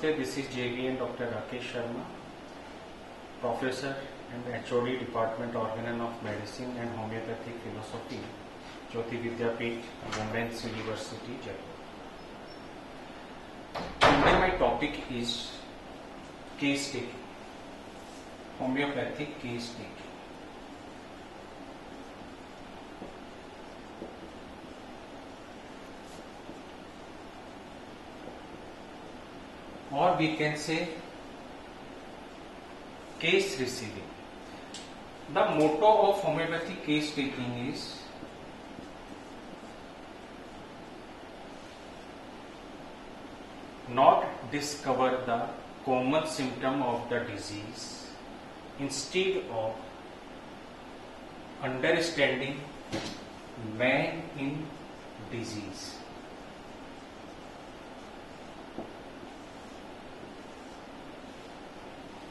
Namaste, this is JVN Dr. Rakesh Sharma, Professor and HOD Department Organon of Medicine and Homeopathic Philosophy, Jyoti Vidyapeeth, Women's University, Jaipur. Today my topic is case taking, homeopathic case taking. Or we can say case receiving. The motto of homeopathic case taking is not discover the common symptom of the disease, instead of understanding man in disease.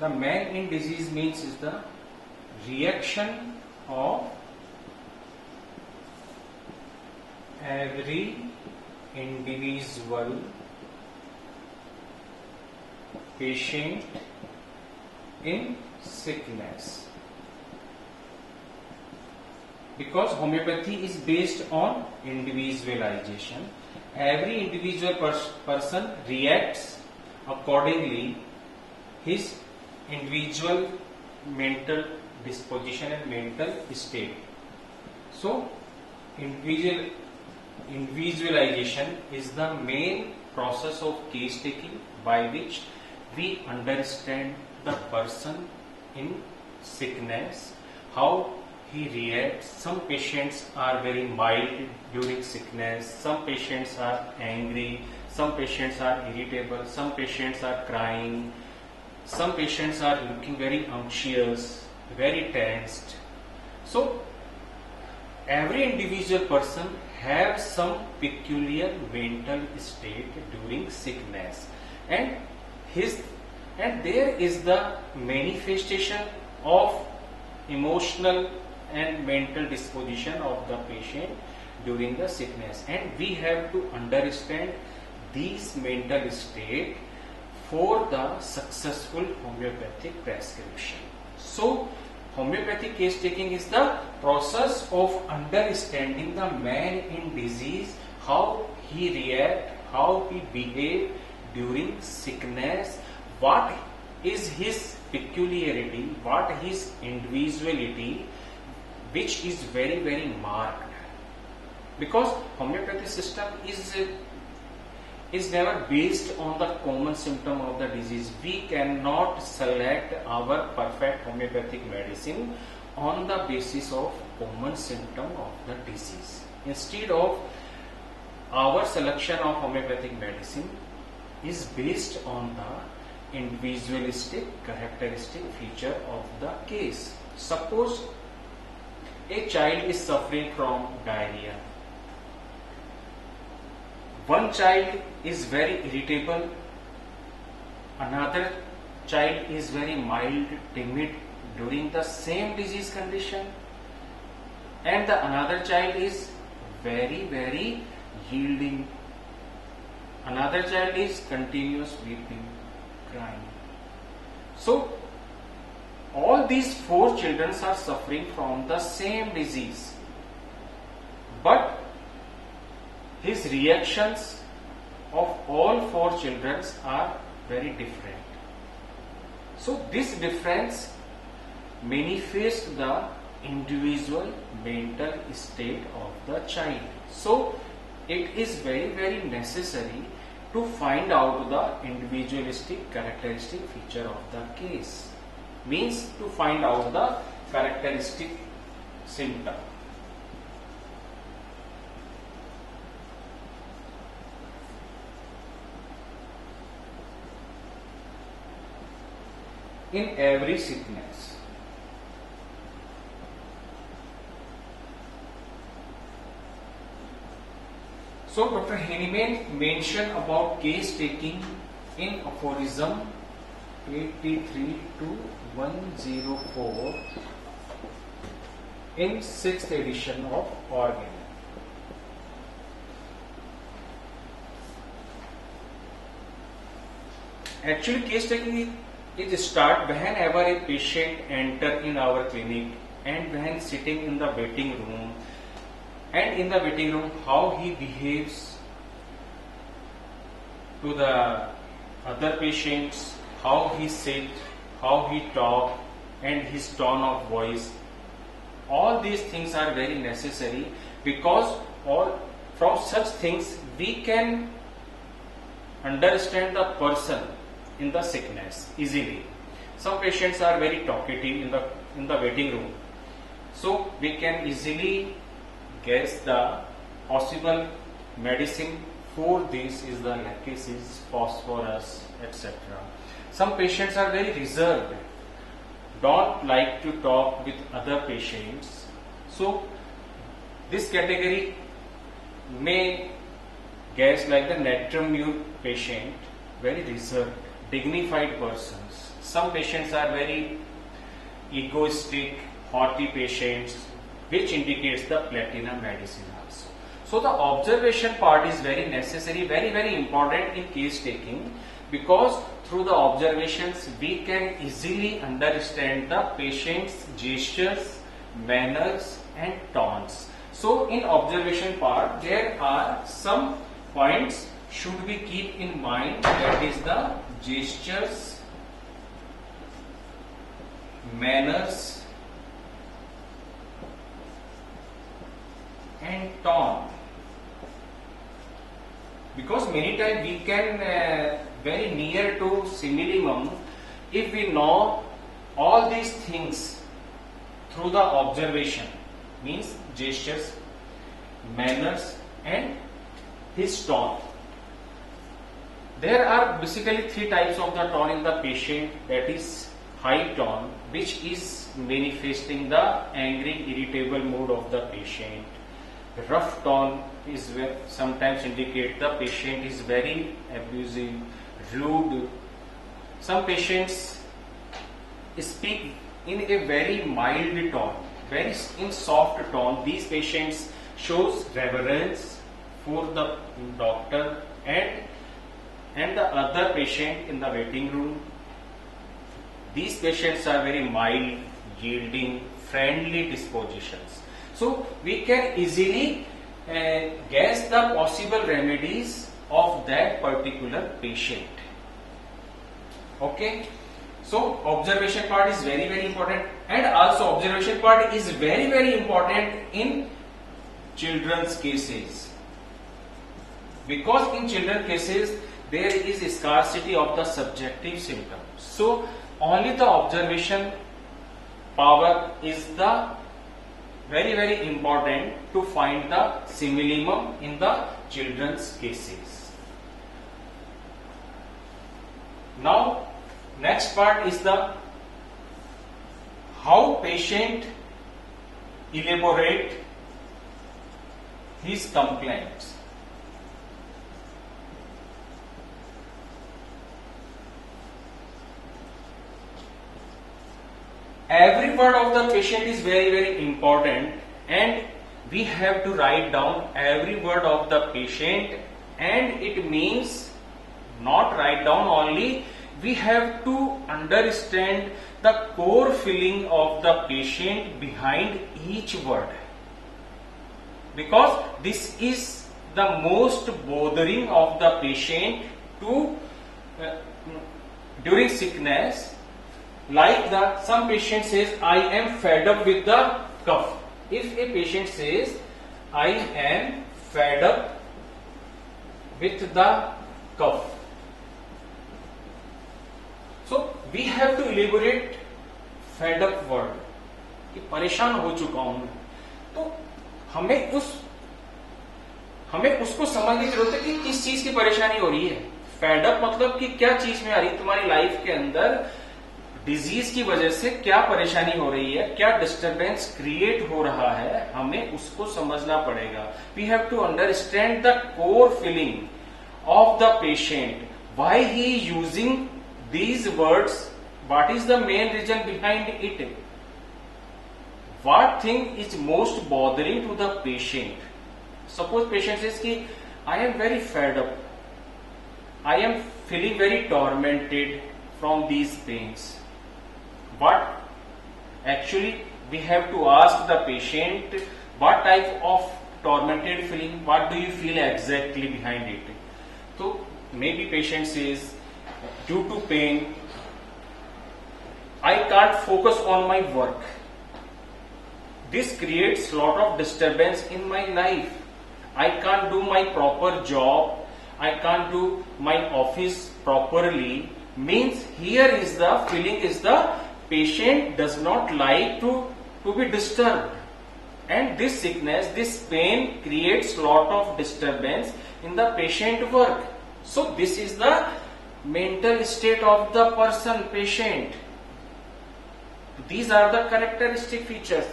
The man in disease means is the reaction of every individual patient in sickness. Because homeopathy is based on individualization, every individual person reacts accordingly his individual mental disposition and mental state. So individualization is the main process of case taking by which we understand the person in sickness, how he reacts. Some patients are very mild during sickness, some patients are angry, some patients are irritable, some patients are crying, some patients are looking very anxious, very tensed. So every individual person has some peculiar mental state during sickness, and there is the manifestation of emotional and mental disposition of the patient during the sickness, and we have to understand these mental state for the successful homeopathic prescription. So homeopathic case taking is the process of understanding the man in disease, how he react, how he behave during sickness, what is his peculiarity, what his individuality, which is very, very marked. Because homeopathy system is never based on the common symptom of the disease. We cannot select our perfect homeopathic medicine on the basis of common symptom of the disease. Instead of, our selection of homeopathic medicine is based on the individualistic characteristic feature of the case. Suppose a child is suffering from diarrhea. One child is very irritable, another child is very mild, timid during the same disease condition, and the another child is very, very yielding. Another child is continuous weeping, crying. So all these four children are suffering from the same disease, but his reactions of all four children are very different. So this difference manifests the individual mental state of the child. So it is very, very necessary to find out the individualistic characteristic feature of the case. Means to find out the characteristic symptom. In every sickness, so Dr. Hahnemann mentioned about case taking in aphorism 83 to 104 in 6th edition of Organon. Actually, case taking is start whenever a patient enter in our clinic and when sitting in the waiting room, and in the waiting room how he behaves to the other patients, how he sit, how he talk, and his tone of voice. All these things are very necessary, because all from such things we can understand the person in the sickness easily. Some patients are very talkative in the waiting room, so we can easily guess the possible medicine for this is the lachesis, phosphorus, etc. Some patients are very reserved, don't like to talk with other patients. So this category may guess like the natrum patient, very reserved, dignified persons. Some patients are very egoistic, haughty patients, which indicates the platinum medicine also. So the observation part is very necessary, very important in case taking, because through the observations we can easily understand the patient's gestures, manners and tones. So in observation part there are some points should we keep in mind, that is the gestures, manners and tone, because many times we can very near to simillimum if we know all these things through the observation, means gestures, manners and his tone. There are basically three types of the tone in the patient, that is high tone, which is manifesting the angry, irritable mood of the patient. Rough tone is where sometimes indicate the patient is very abusive, rude. Some patients speak in a very mild tone, very in soft tone. These patients shows reverence for the doctor and the other patient in the waiting room. These patients are very mild, yielding, friendly dispositions. So we can easily guess the possible remedies of that particular patient. Okay. So observation part is very important, and also observation part is very important in children's cases, because in children cases there is a scarcity of the subjective symptoms. So only the observation power is the very important to find the simillimum in the children's cases. Now next part is the how patient elaborate his complaints. Every word of the patient is very important, and we have to write down every word of the patient, and it means not write down only, we have to understand the core feeling of the patient behind each word, because this is the most bothering of the patient to during sickness. Like some patient says, I am fed up with the cough. If a patient says, I am fed up with the cough, so we have to elaborate fed up word, कि परेशान हो चुका हूं मैं. तो हमें उसको समझने की जरूरत है कि किस चीज की परेशानी हो रही है. फेड अप मतलब कि क्या चीज में आ रही है तुम्हारी लाइफ के अंदर, डिजीज की वजह से क्या परेशानी हो रही है, क्या डिस्टरबेंस क्रिएट हो रहा है, हमें उसको समझना पड़ेगा. We have to understand the core feeling of the patient, why he using these words, what is the main reason behind it, what thing is most bothering to the patient. Suppose patient says कि I am very fed up, I am feeling very tormented from these pains. What actually we have to ask the patient, what type of tormented feeling, what do you feel exactly behind it? So maybe patient says, due to pain, I can't focus on my work. This creates lot of disturbance in my life. I can't do my proper job. I can't do my office properly. Means here is the feeling is the patient does not like to be disturbed. And this sickness, this pain creates lot of disturbance in the patient work. So this is the mental state of the person, patient. These are the characteristic features.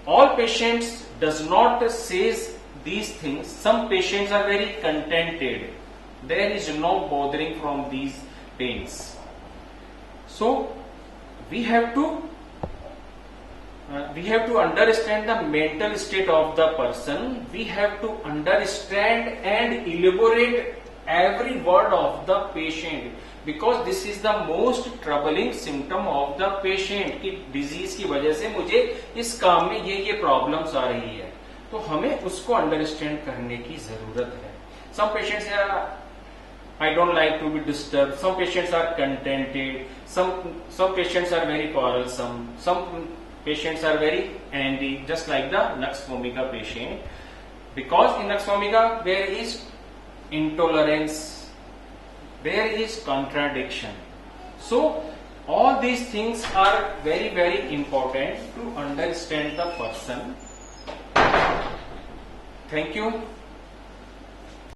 All patients does not says these things. Some patients are very contented. There is no bothering from these pains. So we have to understand the mental state of the person. We have to understand and elaborate every word of the patient, because this is the most troubling symptom of the patient कि disease की वजह से मुझे इस काम में ये problems आ रही है, तो हमें उसको अंडरस्टैंड करने की जरूरत है. Some patients are, I don't like to be disturbed. Some patients are contented. Some patients are very quarrelsome. Some patients are very angry, just like the Nux vomica patient. Because in Nux vomica there is intolerance, there is contradiction. So all these things are very, very important to understand the person. Thank you.